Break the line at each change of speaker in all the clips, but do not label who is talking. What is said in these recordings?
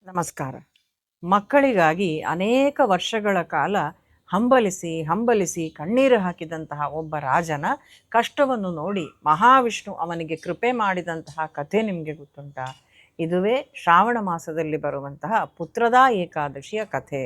ನಮಸ್ಕಾರ. ಮಕ್ಕಳಿಗಾಗಿ ಅನೇಕ ವರ್ಷಗಳ ಕಾಲ ಹಂಬಲಿಸಿ ಹಂಬಲಿಸಿ ಕಣ್ಣೀರು ಹಾಕಿದಂತಹ ಒಬ್ಬ ರಾಜನ ಕಷ್ಟವನ್ನು ನೋಡಿ ಮಹಾವಿಷ್ಣು ಅವನಿಗೆ ಕೃಪೆ ಮಾಡಿದಂತಹ ಕಥೆ ನಿಮಗೆ ಗೊತ್ತುಂಟಾ? ಇದುವೇ ಶ್ರಾವಣ ಮಾಸದಲ್ಲಿ ಬರುವಂತಹ ಪುತ್ರದಾ ಏಕಾದಶಿಯ ಕಥೆ.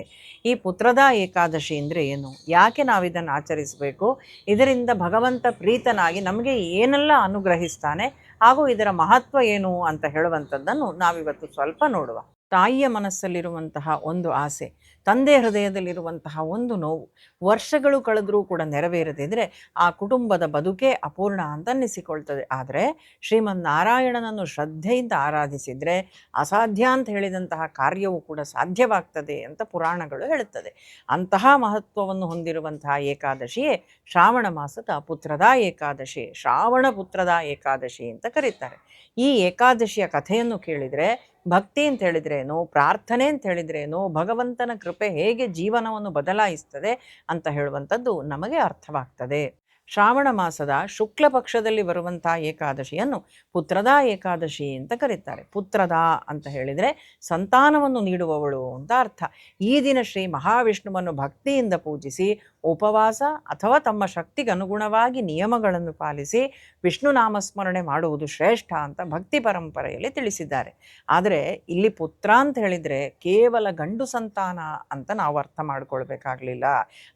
ಈ ಪುತ್ರದಾ ಏಕಾದಶಿ ಅಂದರೆ ಏನು, ಯಾಕೆ ನಾವಿದನ್ನು ಆಚರಿಸಬೇಕು, ಇದರಿಂದ ಭಗವಂತ ಪ್ರೀತನಾಗಿ ನಮಗೆ ಏನೆಲ್ಲ ಅನುಗ್ರಹಿಸ್ತಾನೆ, ಹಾಗೂ ಇದರ ಮಹತ್ವ ಏನು ಅಂತ ಹೇಳುವಂಥದ್ದನ್ನು ನಾವಿವತ್ತು ಸ್ವಲ್ಪ ನೋಡುವ. ತಾಯಿಯ ಮನಸ್ಸಲ್ಲಿರುವಂತಹ ಒಂದು ಆಸೆ, ತಂದೆ ಹೃದಯದಲ್ಲಿರುವಂತಹ ಒಂದು ನೋವು ವರ್ಷಗಳು ಕಳೆದರೂ ಕೂಡ ನೆರವೇರದಿದ್ದರೆ ಆ ಕುಟುಂಬದ ಬದುಕೇ ಅಪೂರ್ಣ ಅಂತ ಅನ್ನಿಸಿಕೊಳ್ತದೆ. ಆದರೆ ಶ್ರೀಮನ್ನಾರಾಯಣನನ್ನು ಶ್ರದ್ಧೆಯಿಂದ ಆರಾಧಿಸಿದರೆ ಅಸಾಧ್ಯ ಅಂತ ಹೇಳಿದಂತಹ ಕಾರ್ಯವೂ ಕೂಡ ಸಾಧ್ಯವಾಗ್ತದೆ ಅಂತ ಪುರಾಣಗಳು ಹೇಳುತ್ತದೆ. ಅಂತಹ ಮಹತ್ವವನ್ನು ಹೊಂದಿರುವಂತಹ ಏಕಾದಶಿಯೇ ಶ್ರಾವಣ ಮಾಸದ ಪುತ್ರದಾ ಏಕಾದಶಿ, ಶ್ರಾವಣ ಪುತ್ರದ ಏಕಾದಶಿ ಅಂತ ಕರೀತಾರೆ. ಈ ಏಕಾದಶಿಯ ಕಥೆಯನ್ನು ಕೇಳಿದರೆ ಭಕ್ತಿ ಅಂತ ಹೇಳಿದ್ರೇನು, ಪ್ರಾರ್ಥನೆ ಅಂತ ಹೇಳಿದ್ರೇನು, ಭಗವಂತನ ಕೃಪೆ ಹೇಗೆ ಜೀವನವನ್ನು ಬದಲಾಯಿಸ್ತದೆ ಅಂತ ಹೇಳುವಂಥದ್ದು ನಮಗೆ ಅರ್ಥವಾಗ್ತದೆ. ಶ್ರಾವಣ ಮಾಸದ ಶುಕ್ಲ ಪಕ್ಷದಲ್ಲಿ ಬರುವಂಥ ಏಕಾದಶಿಯನ್ನು ಪುತ್ರದಾ ಏಕಾದಶಿ ಅಂತ ಕರೀತಾರೆ. ಪುತ್ರದಾ ಅಂತ ಹೇಳಿದರೆ ಸಂತಾನವನ್ನು ನೀಡುವವಳು ಅಂತ ಅರ್ಥ. ಈ ದಿನ ಶ್ರೀ ಮಹಾವಿಷ್ಣುವನ್ನು ಭಕ್ತಿಯಿಂದ ಪೂಜಿಸಿ ಉಪವಾಸ ಅಥವಾ ತಮ್ಮ ಶಕ್ತಿಗೆ ಅನುಗುಣವಾಗಿ ನಿಯಮಗಳನ್ನು ಪಾಲಿಸಿ ವಿಷ್ಣು ನಾಮಸ್ಮರಣೆ ಮಾಡುವುದು ಶ್ರೇಷ್ಠ ಅಂತ ಭಕ್ತಿ ಪರಂಪರೆಯಲ್ಲಿ ತಿಳಿಸಿದ್ದಾರೆ. ಆದರೆ ಇಲ್ಲಿ ಪುತ್ರ ಅಂತ ಹೇಳಿದರೆ ಕೇವಲ ಗಂಡು ಸಂತಾನ ಅಂತ ನಾವು ಅರ್ಥ ಮಾಡ್ಕೊಳ್ಬೇಕಾಗಲಿಲ್ಲ,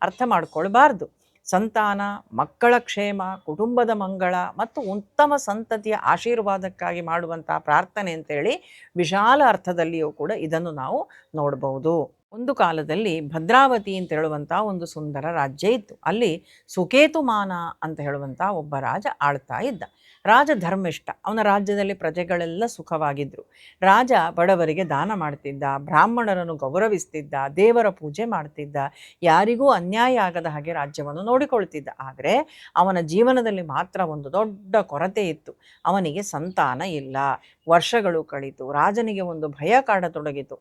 ಅರ್ಥ ಮಾಡ್ಕೊಳ್ಬಾರ್ದು. ಸಂತಾನ, ಮಕ್ಕಳ ಕ್ಷೇಮ, ಕುಟುಂಬದ ಮಂಗಳ ಮತ್ತು ಉತ್ತಮ ಸಂತತಿಯ ಆಶೀರ್ವಾದಕ್ಕಾಗಿ ಮಾಡುವಂತಹ ಪ್ರಾರ್ಥನೆ ಅಂತೇಳಿ ವಿಶಾಲ ಅರ್ಥದಲ್ಲಿಯೂ ಕೂಡ ಇದನ್ನು ನಾವು ನೋಡಬಹುದು. ಒಂದು ಕಾಲದಲ್ಲಿ ಭದ್ರಾವತಿ ಅಂತ ಹೇಳುವಂಥ ಒಂದು ಸುಂದರ ರಾಜ್ಯ ಇತ್ತು. ಅಲ್ಲಿ ಸುಕೇತುಮಾನ ಅಂತ ಹೇಳುವಂಥ ಒಬ್ಬ ರಾಜ ಆಳ್ತಾ ಇದ್ದ. ರಾಜ ಧರ್ಮಿಷ್ಠ. ಅವನ ರಾಜ್ಯದಲ್ಲಿ ಪ್ರಜೆಗಳೆಲ್ಲ ಸುಖವಾಗಿದ್ದರು. ರಾಜ ಬಡವರಿಗೆ ದಾನ ಮಾಡ್ತಿದ್ದ, ಬ್ರಾಹ್ಮಣರನ್ನು ಗೌರವಿಸ್ತಿದ್ದ, ದೇವರ ಪೂಜೆ ಮಾಡ್ತಿದ್ದ, ಯಾರಿಗೂ ಅನ್ಯಾಯ ಆಗದ ಹಾಗೆ ರಾಜ್ಯವನ್ನು ನೋಡಿಕೊಳ್ತಿದ್ದ. ಆದರೆ ಅವನ ಜೀವನದಲ್ಲಿ ಮಾತ್ರ ಒಂದು ದೊಡ್ಡ ಕೊರತೆ ಇತ್ತು. ಅವನಿಗೆ ಸಂತಾನ ಇಲ್ಲ. ವರ್ಷಗಳು ಕಳೀತು. ರಾಜನಿಗೆ ಒಂದು ಭಯ ಕಾಡತೊಡಗಿತು.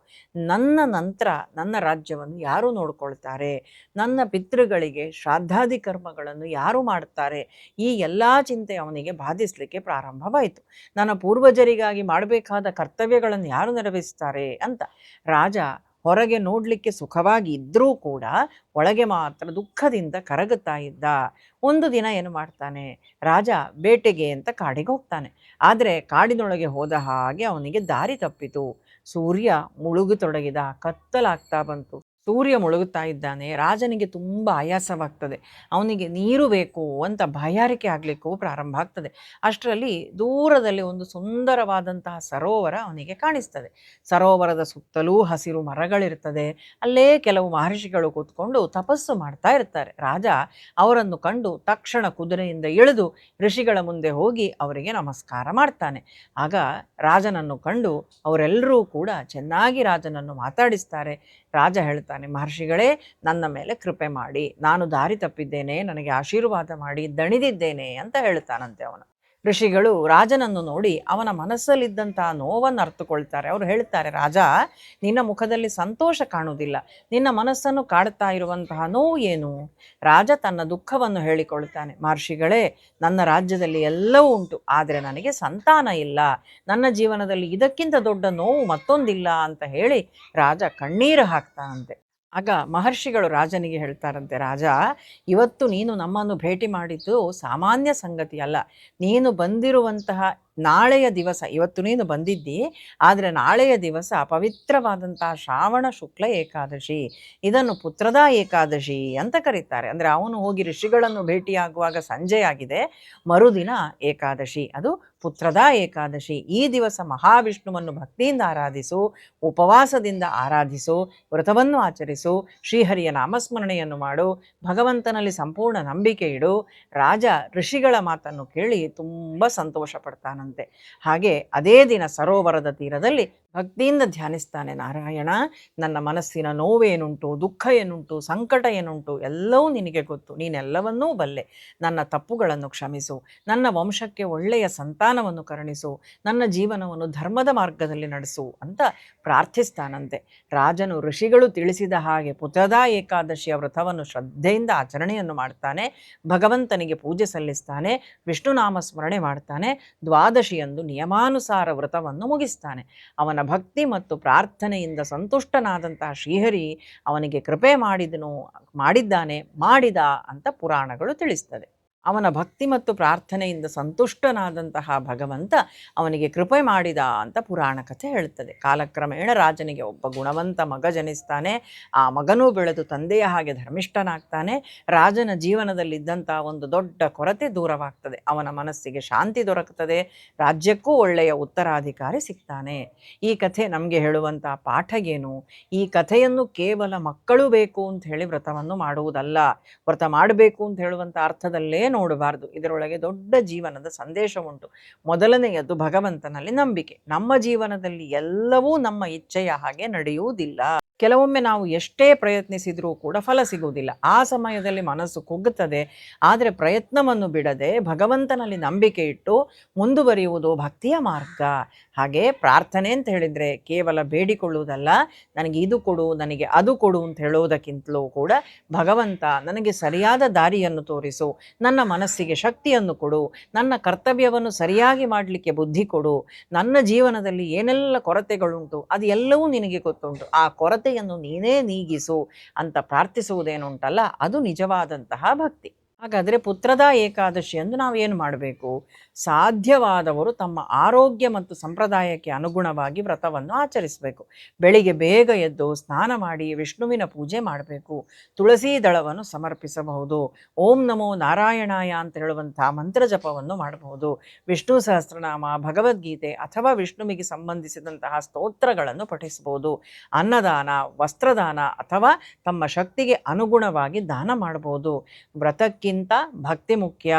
ನನ್ನ ನಂತರ ನನ್ನ ರಾಜ್ಯವನ್ನು ಯಾರು ನೋಡ್ಕೊಳ್ತಾರೆ, ನನ್ನ ಪಿತೃಗಳಿಗೆ ಶ್ರಾದ್ದಾದಿ ಕರ್ಮಗಳನ್ನು ಯಾರು ಮಾಡ್ತಾರೆ, ಈ ಎಲ್ಲ ಚಿಂತೆ ಅವನಿಗೆ ಬಾಧಿಸಲಿಕ್ಕೆ ಪ್ರಾರಂಭವಾಯಿತು. ನನ್ನ ಪೂರ್ವಜರಿಗಾಗಿ ಮಾಡಬೇಕಾದ ಕರ್ತವ್ಯಗಳನ್ನು ಯಾರು ನೆರವೇರಿಸ್ತಾರೆ ಅಂತ ರಾಜ ಹೊರಗೆ ನೋಡಲಿಕ್ಕೆ ಸುಖವಾಗಿ ಇದ್ದರೂ ಕೂಡ ಒಳಗೆ ಮಾತ್ರ ದುಃಖದಿಂದ ಕರಗುತ್ತಾ ಇದ್ದ. ಒಂದು ದಿನ ಏನು ಮಾಡ್ತಾನೆ, ರಾಜ ಬೇಟೆಗೆ ಅಂತ ಕಾಡಿಗೆ ಹೋಗ್ತಾನೆ. ಆದರೆ ಕಾಡಿನೊಳಗೆ ಹೋದ ಹಾಗೆ ಅವನಿಗೆ ದಾರಿ ತಪ್ಪಿತು. ಸೂರ್ಯ ಮುಳುಗತೊಡಗಿದ, ಕತ್ತಲಾಗ್ತಾ ಬಂತು. ಸೂರ್ಯ ಮುಳುಗುತ್ತಾ ಇದ್ದಾನೆ. ರಾಜನಿಗೆ ತುಂಬ ಆಯಾಸವಾಗ್ತದೆ. ಅವನಿಗೆ ನೀರು ಬೇಕು ಅಂತ ಬಾಯಾರಿಕೆ ಆಗಲಿಕ್ಕೂ ಪ್ರಾರಂಭ ಆಗ್ತದೆ. ಅಷ್ಟರಲ್ಲಿ ದೂರದಲ್ಲಿ ಒಂದು ಸುಂದರವಾದಂತಹ ಸರೋವರ ಅವನಿಗೆ ಕಾಣಿಸ್ತದೆ. ಸರೋವರದ ಸುತ್ತಲೂ ಹಸಿರು ಮರಗಳಿರ್ತದೆ. ಅಲ್ಲೇ ಕೆಲವು ಮಹರ್ಷಿಗಳು ಕೂತ್ಕೊಂಡು ತಪಸ್ಸು ಮಾಡ್ತಾ ಇರ್ತಾರೆ. ರಾಜ ಅವರನ್ನು ಕಂಡು ತಕ್ಷಣ ಕುದುರೆಯಿಂದ ಇಳಿದು ಋಷಿಗಳ ಮುಂದೆ ಹೋಗಿ ಅವರಿಗೆ ನಮಸ್ಕಾರ ಮಾಡ್ತಾನೆ. ಆಗ ರಾಜನನ್ನು ಕಂಡು ಅವರೆಲ್ಲರೂ ಕೂಡ ಚೆನ್ನಾಗಿ ರಾಜನನ್ನು ಮಾತಾಡಿಸ್ತಾರೆ. ರಾಜ ಹೇಳ್ತಾನೆ, ಮಹರ್ಷಿಗಳೇ, ನನ್ನ ಮೇಲೆ ಕೃಪೆ ಮಾಡಿ, ನಾನು ದಾರಿ ತಪ್ಪಿದ್ದೇನೆ, ನನಗೆ ಆಶೀರ್ವಾದ ಮಾಡಿ, ದಣಿದಿದ್ದೇನೆ ಅಂತ ಹೇಳ್ತಾನಂತೆ ಅವನು. ಋಷಿಗಳು ರಾಜನನ್ನು ನೋಡಿ ಅವನ ಮನಸ್ಸಲ್ಲಿದ್ದಂತಹ ನೋವನ್ನು ಅರ್ಥಕೊಳ್ತಾರೆ. ಅವರು ಹೇಳ್ತಾರೆ, ರಾಜ, ನಿನ್ನ ಮುಖದಲ್ಲಿ ಸಂತೋಷ ಕಾಣುವುದಿಲ್ಲ, ನಿನ್ನ ಮನಸ್ಸನ್ನು ಕಾಡ್ತಾ ಇರುವಂತಹ ನೋವು ಏನು? ರಾಜ ತನ್ನ ದುಃಖವನ್ನು ಹೇಳಿಕೊಳ್ತಾನೆ. ಮಹರ್ಷಿಗಳೇ, ನನ್ನ ರಾಜ್ಯದಲ್ಲಿ ಎಲ್ಲವೂ ಉಂಟು, ಆದರೆ ನನಗೆ ಸಂತಾನ ಇಲ್ಲ. ನನ್ನ ಜೀವನದಲ್ಲಿ ಇದಕ್ಕಿಂತ ದೊಡ್ಡ ನೋವು ಮತ್ತೊಂದಿಲ್ಲ ಅಂತ ಹೇಳಿ ರಾಜ ಕಣ್ಣೀರು ಹಾಕ್ತಾನಂತೆ. ಆಗ ಮಹರ್ಷಿಗಳು ರಾಜನಿಗೆ ಹೇಳ್ತಾರಂತೆ, ರಾಜ, ಇವತ್ತು ನೀನು ನಮ್ಮನ್ನು ಭೇಟಿ ಮಾಡಿದ್ದು ಸಾಮಾನ್ಯ ಸಂಗತಿ ಅಲ್ಲ. ನೀನು ಬಂದಿರುವಂತಹ ನಾಳೆಯ ದಿವಸ, ಇವತ್ತು ನೀನು ಬಂದಿದ್ದಿ, ಆದರೆ ನಾಳೆಯ ದಿವಸ ಪವಿತ್ರವಾದಂತಹ ಶ್ರಾವಣ ಶುಕ್ಲ ಏಕಾದಶಿ, ಇದನ್ನು ಪುತ್ರದಾ ಏಕಾದಶಿ ಅಂತ ಕರೀತಾರೆ. ಅಂದರೆ ಅವನು ಹೋಗಿ ಋಷಿಗಳನ್ನು ಭೇಟಿಯಾಗುವಾಗ ಸಂಜೆ ಆಗಿದೆ, ಮರುದಿನ ಏಕಾದಶಿ, ಅದು ಪುತ್ರದಾ ಏಕಾದಶಿ. ಈ ದಿವಸ ಮಹಾವಿಷ್ಣುವನ್ನು ಭಕ್ತಿಯಿಂದ ಆರಾಧಿಸು, ಉಪವಾಸದಿಂದ ಆರಾಧಿಸು, ವ್ರತವನ್ನು ಆಚರಿಸು, ಶ್ರೀಹರಿಯ ನಾಮಸ್ಮರಣೆಯನ್ನು ಮಾಡು, ಭಗವಂತನಲ್ಲಿ ಸಂಪೂರ್ಣ ನಂಬಿಕೆ ಇಡು. ರಾಜ ಋಷಿಗಳ ಮಾತನ್ನು ಕೇಳಿ ತುಂಬ ಸಂತೋಷ ಪಡ್ತಾನಂತೆ. ಹಾಗೆ ಅದೇ ದಿನ ಸರೋವರದ ತೀರದಲ್ಲಿ ಭಕ್ತಿಯಿಂದ ಧ್ಯಾನಿಸ್ತಾನೆ. ನಾರಾಯಣ, ನನ್ನ ಮನಸ್ಸಿನ ನೋವೇನುಂಟು, ದುಃಖ ಏನುಂಟು, ಸಂಕಟ ಏನುಂಟು, ಎಲ್ಲವೂ ನಿನಗೆ ಗೊತ್ತು, ನೀನೆಲ್ಲವನ್ನೂ ಬಲ್ಲೆ. ನನ್ನ ತಪ್ಪುಗಳನ್ನು ಕ್ಷಮಿಸು, ನನ್ನ ವಂಶಕ್ಕೆ ಒಳ್ಳೆಯ ಸಂತಾನವನ್ನು ಕರುಣಿಸು, ನನ್ನ ಜೀವನವನ್ನು ಧರ್ಮದ ಮಾರ್ಗದಲ್ಲಿ ನಡೆಸು ಅಂತ ಪ್ರಾರ್ಥಿಸ್ತಾನಂತೆ. ರಾಜನು ಋಷಿಗಳು ತಿಳಿಸಿದ ಹಾಗೆ ಪುತ್ರದಾ ಏಕಾದಶಿಯ ವ್ರತವನ್ನು ಶ್ರದ್ಧೆಯಿಂದ ಆಚರಣೆಯನ್ನು ಮಾಡ್ತಾನೆ. ಭಗವಂತನಿಗೆ ಪೂಜೆ ಸಲ್ಲಿಸ್ತಾನೆ, ವಿಷ್ಣುನಾಮ ಸ್ಮರಣೆ ಮಾಡ್ತಾನೆ. ದ್ವಾದಶಿಯಂದು ನಿಯಮಾನುಸಾರ ವ್ರತವನ್ನು ಮುಗಿಸ್ತಾನೆ. ಅವನ ಅವನ ಭಕ್ತಿ ಮತ್ತು ಪ್ರಾರ್ಥನೆಯಿಂದ ಸಂತುಷ್ಟನಾದಂತಹ ಶ್ರೀಹರಿ ಅವನಿಗೆ ಕೃಪೆ ಮಾಡಿದ ಅಂತ ಪುರಾಣಗಳು ತಿಳಿಸ್ತದೆ. ಅವನ ಭಕ್ತಿ ಮತ್ತು ಪ್ರಾರ್ಥನೆಯಿಂದ ಸಂತುಷ್ಟನಾದಂತಹ ಭಗವಂತ ಅವನಿಗೆ ಕೃಪೆ ಮಾಡಿದ ಅಂತ ಪುರಾಣ ಕಥೆ ಹೇಳುತ್ತದೆ. ಕಾಲಕ್ರಮೇಣ ರಾಜನಿಗೆ ಒಬ್ಬ ಗುಣವಂತ ಮಗ ಜನಿಸ್ತಾನೆ. ಆ ಮಗನೂ ಬೆಳೆದು ತಂದೆಯ ಹಾಗೆ ಧರ್ಮಿಷ್ಠನಾಗ್ತಾನೆ. ರಾಜನ ಜೀವನದಲ್ಲಿದ್ದಂಥ ಒಂದು ದೊಡ್ಡ ಕೊರತೆ ದೂರವಾಗ್ತದೆ. ಅವನ ಮನಸ್ಸಿಗೆ ಶಾಂತಿ ದೊರಕುತ್ತದೆ. ರಾಜ್ಯಕ್ಕೂ ಒಳ್ಳೆಯ ಉತ್ತರಾಧಿಕಾರಿ ಸಿಗ್ತಾನೆ. ಈ ಕಥೆ ನಮಗೆ ಹೇಳುವಂಥ ಪಾಠ ಏನು? ಈ ಕಥೆಯನ್ನು ಕೇವಲ ಮಕ್ಕಳು ಬೇಕು ಅಂತ ಹೇಳಿ ವ್ರತವನ್ನು ಮಾಡುವುದಲ್ಲ, ವ್ರತ ಮಾಡಬೇಕು ಅಂತ ಹೇಳುವಂಥ ಅರ್ಥದಲ್ಲೇ ನೋಡಬಾರದು. ಇದರೊಳಗೆ ದೊಡ್ಡ ಜೀವನದ ಸಂದೇಶ ಉಂಟು. ಮೊದಲನೆಯದು ಭಗವಂತನಲ್ಲಿ ನಂಬಿಕೆ. ನಮ್ಮ ಜೀವನದಲ್ಲಿ ಎಲ್ಲವೂ ನಮ್ಮ ಇಚ್ಛೆಯ ಹಾಗೆ ನಡೆಯುವುದಿಲ್ಲ. ಕೆಲವೊಮ್ಮೆ ನಾವು ಎಷ್ಟೇ ಪ್ರಯತ್ನಿಸಿದರೂ ಕೂಡ ಫಲ ಸಿಗುವುದಿಲ್ಲ. ಆ ಸಮಯದಲ್ಲಿ ಮನಸ್ಸು ಕುಗ್ಗುತ್ತದೆ. ಆದರೆ ಪ್ರಯತ್ನವನ್ನು ಬಿಡದೆ ಭಗವಂತನಲ್ಲಿ ನಂಬಿಕೆ ಇಟ್ಟು ಮುಂದುವರಿಯುವುದು ಭಕ್ತಿಯ ಮಾರ್ಗ. ಹಾಗೆ ಪ್ರಾರ್ಥನೆ ಅಂತ ಹೇಳಿದರೆ ಕೇವಲ ಬೇಡಿಕೊಳ್ಳುವುದಲ್ಲ, ನನಗೆ ಇದು ಕೊಡು, ನನಗೆ ಅದು ಕೊಡು ಅಂತ ಹೇಳುವುದಕ್ಕಿಂತಲೂ ಕೂಡ ಭಗವಂತ ನನಗೆ ಸರಿಯಾದ ದಾರಿಯನ್ನು ತೋರಿಸು, ನನ್ನ ಮನಸ್ಸಿಗೆ ಶಕ್ತಿಯನ್ನು ಕೊಡು, ನನ್ನ ಕರ್ತವ್ಯವನ್ನು ಸರಿಯಾಗಿ ಮಾಡಲಿಕ್ಕೆ ಬುದ್ಧಿ ಕೊಡು, ನನ್ನ ಜೀವನದಲ್ಲಿ ಏನೆಲ್ಲ ಕೊರತೆಗಳುಂಟು ಅದು ಎಲ್ಲವೂ ನಿನಗೆ ಗೊತ್ತುಂಟು, ಆ ಕೊರತೆಯನ್ನು ನೀನೇ ನೀಗಿಸು ಅಂತ ಪ್ರಾರ್ಥಿಸುವುದೇನುಂಟಲ್ಲ, ಅದು ನಿಜವಾದಂತಹ ಭಕ್ತಿ. ಹಾಗಾದರೆ ಪುತ್ರದ ಏಕಾದಶಿಯಂದು ನಾವು ಏನು ಮಾಡಬೇಕು? ಸಾಧ್ಯವಾದವರು ತಮ್ಮ ಆರೋಗ್ಯ ಮತ್ತು ಸಂಪ್ರದಾಯಕ್ಕೆ ಅನುಗುಣವಾಗಿ ವ್ರತವನ್ನು ಆಚರಿಸಬೇಕು. ಬೆಳಿಗ್ಗೆ ಬೇಗ ಎದ್ದು ಸ್ನಾನ ಮಾಡಿ ವಿಷ್ಣುವಿನ ಪೂಜೆ ಮಾಡಬೇಕು. ತುಳಸಿ ದಳವನ್ನು ಸಮರ್ಪಿಸಬಹುದು. ಓಂ ನಮೋ ನಾರಾಯಣಾಯ ಅಂತ ಹೇಳುವಂಥ ಮಂತ್ರ ಜಪವನ್ನು ಮಾಡಬಹುದು. ವಿಷ್ಣು ಸಹಸ್ರನಾಮ, ಭಗವದ್ಗೀತೆ ಅಥವಾ ವಿಷ್ಣುವಿಗೆ ಸಂಬಂಧಿಸಿದಂತಹ ಸ್ತೋತ್ರಗಳನ್ನು ಪಠಿಸಬಹುದು. ಅನ್ನದಾನ, ವಸ್ತ್ರದಾನ ಅಥವಾ ತಮ್ಮ ಶಕ್ತಿಗೆ ಅನುಗುಣವಾಗಿ ದಾನ ಮಾಡಬಹುದು. ವ್ರತಕ್ಕೆ ಭಕ್ತಿ ಮುಖ್ಯ,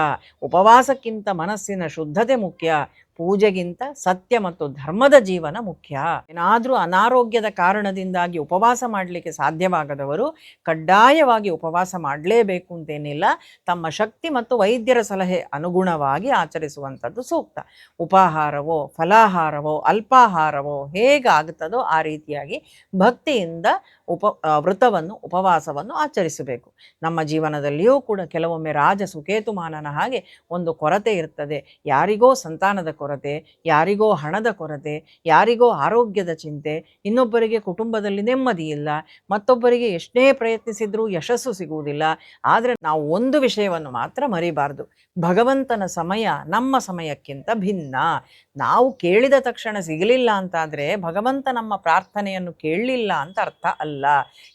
ಉಪವಾಸಕ್ಕಿಂತ ಮನಸ್ಸಿನ ಶುದ್ಧತೆ ಮುಖ್ಯ, ಪೂಜೆಗಿಂತ ಸತ್ಯ ಮತ್ತು ಧರ್ಮದ ಜೀವನ ಮುಖ್ಯ. ಏನಾದರೂ ಅನಾರೋಗ್ಯದ ಕಾರಣದಿಂದಾಗಿ ಉಪವಾಸ ಮಾಡಲಿಕ್ಕೆ ಸಾಧ್ಯವಾಗದವರು ಕಡ್ಡಾಯವಾಗಿ ಉಪವಾಸ ಮಾಡಲೇಬೇಕು ಅಂತೇನಿಲ್ಲ. ತಮ್ಮ ಶಕ್ತಿ ಮತ್ತು ವೈದ್ಯರ ಸಲಹೆ ಅನುಗುಣವಾಗಿ ಆಚರಿಸುವಂಥದ್ದು ಸೂಕ್ತ. ಉಪಾಹಾರವೋ ಫಲಾಹಾರವೋ ಅಲ್ಪಾಹಾರವೋ ಹೇಗಾಗುತ್ತದೋ ಆ ರೀತಿಯಾಗಿ ಭಕ್ತಿಯಿಂದ ವ್ರತವನ್ನು ಉಪವಾಸವನ್ನು ಆಚರಿಸಬೇಕು. ನಮ್ಮ ಜೀವನದಲ್ಲಿಯೂ ಕೂಡ ಕೆಲವೊಮ್ಮೆ ರಾಜ ಸುಕೇತುಮಾನನ ಹಾಗೆ ಒಂದು ಕೊರತೆ ಇರ್ತದೆ. ಯಾರಿಗೋ ಸಂತಾನದ ಕೊರತೆ, ಯಾರಿಗೋ ಹಣದ ಕೊರತೆ, ಯಾರಿಗೋ ಆರೋಗ್ಯದ ಚಿಂತೆ, ಇನ್ನೊಬ್ಬರಿಗೆ ಕುಟುಂಬದಲ್ಲಿ ನೆಮ್ಮದಿ ಇಲ್ಲ, ಮತ್ತೊಬ್ಬರಿಗೆ ಎಷ್ಟೇ ಪ್ರಯತ್ನಿಸಿದ್ರೂ ಯಶಸ್ಸು ಸಿಗುವುದಿಲ್ಲ. ಆದರೆ ನಾವು ಒಂದು ವಿಷಯವನ್ನು ಮಾತ್ರ ಮರಿಬಾರದು, ಭಗವಂತನ ಸಮಯ ನಮ್ಮ ಸಮಯಕ್ಕಿಂತ ಭಿನ್ನ. ನಾವು ಕೇಳಿದ ತಕ್ಷಣ ಸಿಗಲಿಲ್ಲ ಅಂತಾದರೆ ಭಗವಂತ ನಮ್ಮ ಪ್ರಾರ್ಥನೆಯನ್ನು ಕೇಳಲಿಲ್ಲ ಅಂತ ಅರ್ಥ ಅಲ್ಲ.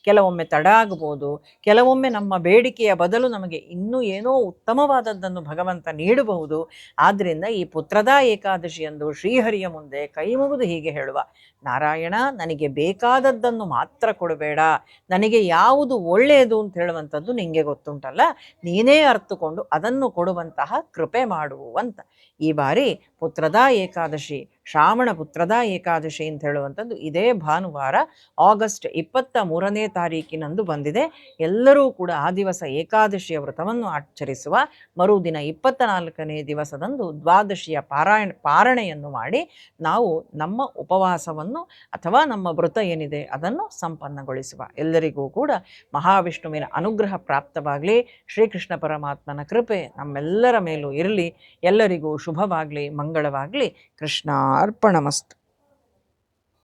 ಕೆಲವೊಮ್ಮೆ ತಡ ಆಗಬಹುದು, ಕೆಲವೊಮ್ಮೆ ನಮ್ಮ ಬೇಡಿಕೆಯ ಬದಲು ನಮಗೆ ಇನ್ನೂ ಏನೋ ಉತ್ತಮವಾದದ್ದನ್ನು ಭಗವಂತ ನೀಡಬಹುದು. ಆದ್ದರಿಂದ ಈ ಪುತ್ರದ ಏಕಾದಶಿಯಂದು ಶ್ರೀಹರಿಯ ಮುಂದೆ ಕೈ ಮುಗಿದು ಹೀಗೆ ಹೇಳುವ, ನಾರಾಯಣ, ನನಗೆ ಬೇಕಾದದ್ದನ್ನು ಮಾತ್ರ ಕೊಡಬೇಡ, ನನಗೆ ಯಾವುದು ಒಳ್ಳೆಯದು ಅಂತ ಹೇಳುವಂಥದ್ದು ನಿಂಗೆ ಗೊತ್ತುಂಟಲ್ಲ, ನೀನೇ ಅರ್ಥಕೊಂಡು ಅದನ್ನು ಕೊಡುವಂತಹ ಕೃಪೆ ಮಾಡುವಂತ. ಈ ಬಾರಿ ಪುತ್ರದ ಏಕಾದಶಿ, ಶ್ರಾವಣ ಪುತ್ರದ ಏಕಾದಶಿ ಅಂತ ಹೇಳುವಂಥದ್ದು ಇದೇ ಭಾನುವಾರ ಆಗಸ್ಟ್ 23ನೇ ತಾರೀಕಿನಂದು ಬಂದಿದೆ. ಎಲ್ಲರೂ ಕೂಡ ಆ ದಿವಸ ಏಕಾದಶಿಯ ವ್ರತವನ್ನು ಆಚರಿಸುವ. ಮರುದಿನ 24ನೇ ದಿವಸದಂದು ದ್ವಾದಶಿಯ ಪಾರಣೆಯನ್ನು ಮಾಡಿ ನಾವು ನಮ್ಮ ಉಪವಾಸವನ್ನು ಅಥವಾ ನಮ್ಮ ವ್ರತ ಏನಿದೆ ಅದನ್ನು ಸಂಪನ್ನಗೊಳಿಸುವ. ಎಲ್ಲರಿಗೂ ಕೂಡ ಮಹಾವಿಷ್ಣುವಿನ ಅನುಗ್ರಹ ಪ್ರಾಪ್ತವಾಗಲಿ. ಶ್ರೀಕೃಷ್ಣ ಪರಮಾತ್ಮನ ಕೃಪೆ ನಮ್ಮೆಲ್ಲರ ಮೇಲೂ ಇರಲಿ. ಎಲ್ಲರಿಗೂ ಶುಭವಾಗಲಿ, ಮಂಗಳವಾಗಲಿ. ಕೃಷ್ಣ ಅರ್ಪಣಮಸ್ತು.